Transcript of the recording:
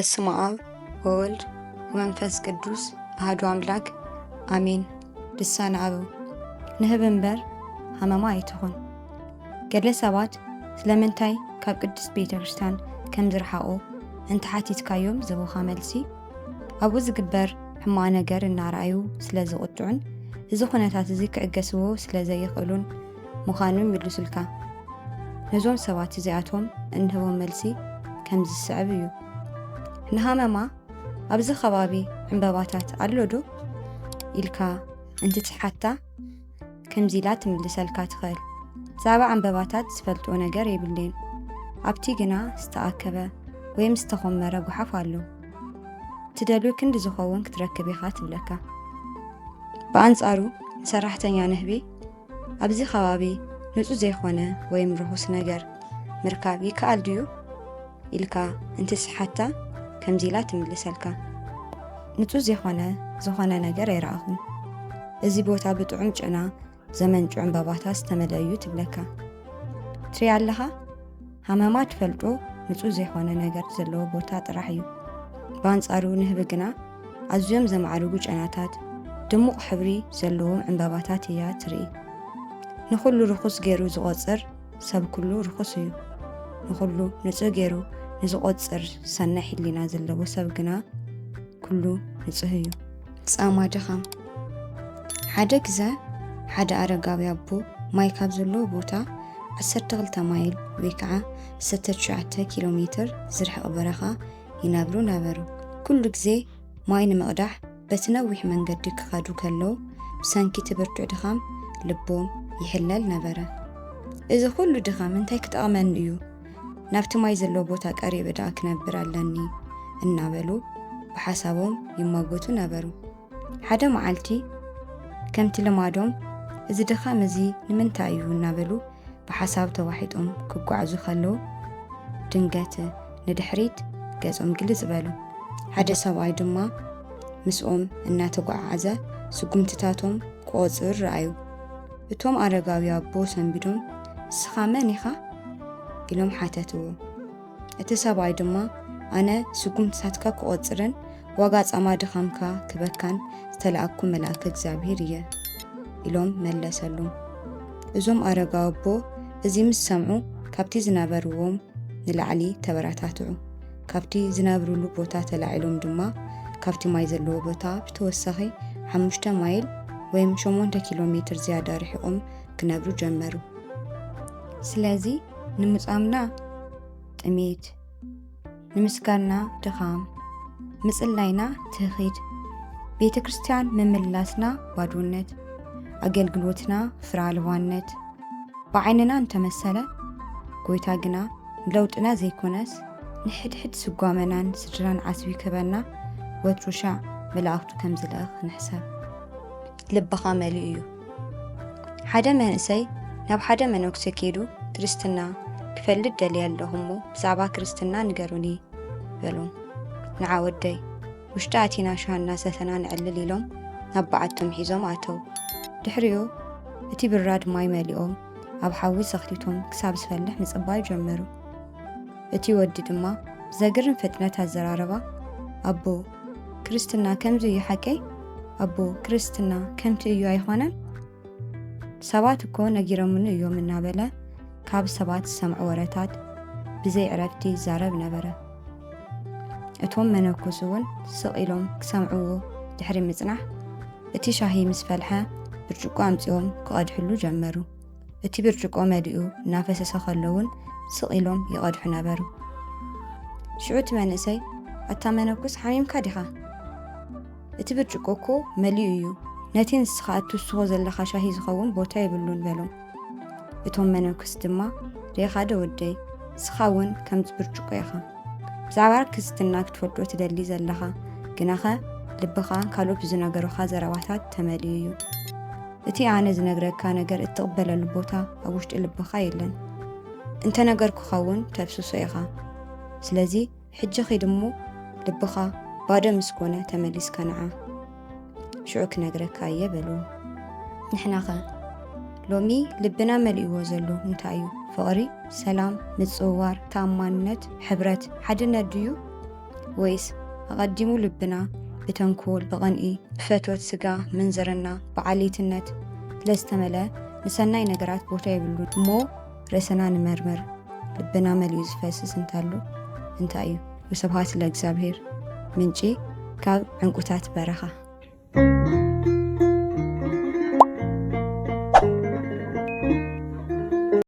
በስመ አብ ወወልድ ወመንፈስ ቅዱስ አሐዱ አምላክ አሜን። ልሳነ አበው ንህብ እምበር ሃመማ ኣይትኹን። ገለ ሰባት ስለምንታይ ካብ ቅድስት ቤተ ክርስቲያን ከም ዝረሓቑ እንተሓቲትካዮም ዝህቡኻ መልሲ ኣብኡ ዝግበር ሕማቕ ነገር እናረኣዩ ስለ ዝቕጥዑን እዚ ኩነታት እዚ ክዕገስዎ ስለ ዘይኽእሉን ምዃኑ ይምልሱልካ። ነዞም ሰባት እዚኣቶም እንህቦም መልሲ ከም ዝስዕብ እዩ። ንሃመማ ኣብዚ ከባቢ ዕምበባታት ኣሎ ዶ ኢልካ እንትትሓታ ከምዚ ኢላ ትምልሰልካ ትኽእል። ብዛዕባ ዕምበባታት ዝፈልጥዎ ነገር የብለይን። ኣብቲ ግና ዝተኣከበ ወይም ዝተኾመረ ጉሓፍ ኣሎ። ትደልዮ ክንዲ ዝኸውን ክትረክብ ኢኻ ትብለካ። ብኣንጻሩ ንሰራሕተኛ ንህቢ ኣብዚ ከባቢ ንጹህ ዘይኮነ ወይም ርሑስ ነገር ምርካብ ይከኣል ድዩ ኢልካ እንትትሓታ ከምዚ ኢላ ትምልሰልካ። ንጹህ ዝኾነ ነገር ኣይረኣኹን። እዚ ቦታ ብጥዑም ጨና ዘመንጩ ዕምበባታት ዝተመልአ እዩ ትብለካ። ትርኢ ኣለኻ ሃመማ ትፈልጦ ንጹህ ዘይኮነ ነገር ዘለዎ ቦታ ጥራሕ እዩ። ብኣንጻሩ ንህቢ ግና ኣዝዮም ዘማዕርጉ ጨናታት ድሙቕ ሕብሪ ዘለዎም ዕምበባታት እያ ትርኢ። ንኹሉ ርኹስ ገይሩ ዝቖፅር ሰብ ኩሉ ርኹስ እዩ። ንኹሉ ንጹህ ገይሩ ንዝቖፅር ሰናይ ሕሊና ዘለዎ ሰብ ግና ኩሉ ንጹህ እዩ። ጻማ ድኻም ሓደ ግዜ ሓደ ኣረጋዊ ኣቦ ማይ ካብ ዘለዎ ቦታ 12 ማይል ወይ ከዓ 19 ኪሎ ሜትር ዝርሕቕ በረኻ ይነብሩ ነበሩ። ኩሉ ግዜ ማይ ንምቕዳሕ በቲ ነዊሕ መንገዲ ክኸዱ ከለዉ ብሰንኪ እቲ ብርቱዕ ድኻም ልቦም ይሕለል ነበረ። እዚ ኩሉ ድኻም እንታይ ክጠቕመኒ እዩ? ናብቲ ማይ ዘለዎ ቦታ ቀሪበ ዳ ክነብር ኣለኒ እናበሉ ብሓሳቦም ይሟገቱ ነበሩ። ሓደ መዓልቲ ከምቲ ልማዶም እዚ ድኻም እዚ ንምንታይ እዩ እናበሉ ብሓሳብ ተዋሒጦም ክጓዓዙ ከለዉ ድንገት ንድሕሪት ገጾም ግልጽ በሉ። ሓደ ሰብኣይ ድማ ምስኦም እናተጓዓዘ ስጉምትታቶም ክቖፅር ረኣዩ። እቶም ኣረጋዊ ኣቦ ሰንቢዶም ንስኻ መን ኢኻ ኢሎም ሓተትዎ። እቲ ሰብኣይ ድማ ኣነ ስጉምትታትካ ክቖፅርን ዋጋ ጻማ ድኻምካ ክበካን ዝተለኣኩ መልኣክ እግዚኣብሔር እየ ኢሎም መለሰሉ። እዞም ኣረጋዊ ኣቦ እዚ ምስ ሰምዑ ካብቲ ዝነበርዎም ንላዕሊ ተበራታትዑ። ካብቲ ዝነብሩሉ ቦታ ተላዒሎም ድማ ካብቲ ማይ ዘለዎ ቦታ ብተወሳኺ 5 ማይል ወይም 8 ኪሎ ሜትር ዝያዳ ርሒቖም ክነብሩ ጀመሩ። ስለዚ ንምጻምና ጥሜት፣ ንምስጋና ድኻም፣ ምጽላይና ትኺድ፣ ቤተ ክርስቲያን ምምላስና ባዶነት፣ ኣገልግሎትና ፍራልባነት ብዓይንና እንተመሰለ ጎይታ ግና ለውጥና ዘይኮነስ ንሕድሕድ ስጓመናን ስድራን ዓስቢ ክበና ወትሩሻዕ መላእኽቱ ከም ዝልእኽ ንሕሰብ። ልብኻ መሊኡ እዩ። ሓደ መንእሰይ ናብ ሓደ መነኩሴ ከይዱ ክርስትና ክፈልጥ ደልየ ኣለኹ እሞ ብዛዕባ ክርስትና ንገሩኒ በሎም። ንዓ ወደይ ውሽጢ ኣቲና ሻሃና ሰተና ንዕልል ኢሎም ናብ በዓቶም ሒዞም ኣተው። ድሕሪኡ እቲ ብራድ ማይ መሊኦም ኣብ ሓዊ ሰኽቲቶም ክሳብ ዝፈልሕ ምጽባይ ጀመሩ። እቲ ወዲ ድማ ብዘግርም ፍጥነት ኣዘራረባ ኣቦ ክርስትና ከምዚ እዩ ሓቀይ? ኣቦ ክርስትና ከምቲ እዩ ኣይኾነን? ሰባት እኮ ነጊሮምኒ እዮም እናበለ ካብ ሰባት ዝሰምዑ ወረታት ብዘይ ዕረፍቲ ይዛረብ ነበረ። እቶም መነኮስ እውን ስቕ ኢሎም ክሰምዕዎ ድሕሪ ምጽናሕ እቲ ሻሂ ምስ ፈልሐ ብርጭቆ ኣምፂኦም ክቐድሕሉ ጀመሩ። እቲ ብርጭቆ መሊኡ እናፈሰሰ ከለውን ስቕ ኢሎም ይቐድሑ ነበሩ። ሽዑ እቲ መንእሰይ ኣታ መነኮስ ሓሚምካ ዲኻ? እቲ ብርጭቆ እኮ መሊኡ እዩ። ነቲ ንስኻ እትውስኾ ዘለኻ ሻሂ ዝኸውን ቦታ የብሉን በሎም። እቶም መነኮስ ድማ ሬኻ ደ ወደይ ንስኻ እውን ከምዚ ብርጭቆ ኢኻ። ብዛዕባ ክርስትና ክትፈልጦ ትደሊ ዘለኻ ግናኸ ልብኻ ካልኦት ዝነገሩኻ ዘረባታት ተመሊኡ እዩ። እቲ ኣነ ዝነግረካ ነገር እትቕበለሉ ቦታ ኣብ ውሽጢ ልብኻ የለን። እንተ ነገርኩኻ እውን ተብስሶ ኢኻ። ስለዚ ሕጂ ኺድ እሞ ልብኻ ባዶ ምስ ኮነ ተመሊስካ ንዓ ሽዑ ክነግረካ እየ በልዎ። ንሕናኸ ሎሚ ልብና መሊእዎ ዘሎ እንታይ እዩ? ፍቕሪ፣ ሰላም፣ ምጽዋር፣ ተኣማንነት፣ ሕብረት፣ ሓድነት ድዩ? ወይስ ኣቐዲሙ ልብና ብተንኮል ብቐንኢ ብፈትወት ስጋ ምንዝርና ብዓሌትነት ስለዝተመልአ ንሰናይ ነገራት ቦታ የብሉን እሞ ርእስና ንመርምር። ልብና መሊኡ ዝፈስስ እንታሉ እንታይ እዩ? ወስብሐት ለእግዚአብሔር። ምንጪ ካብ ዕንቁታት በረኻ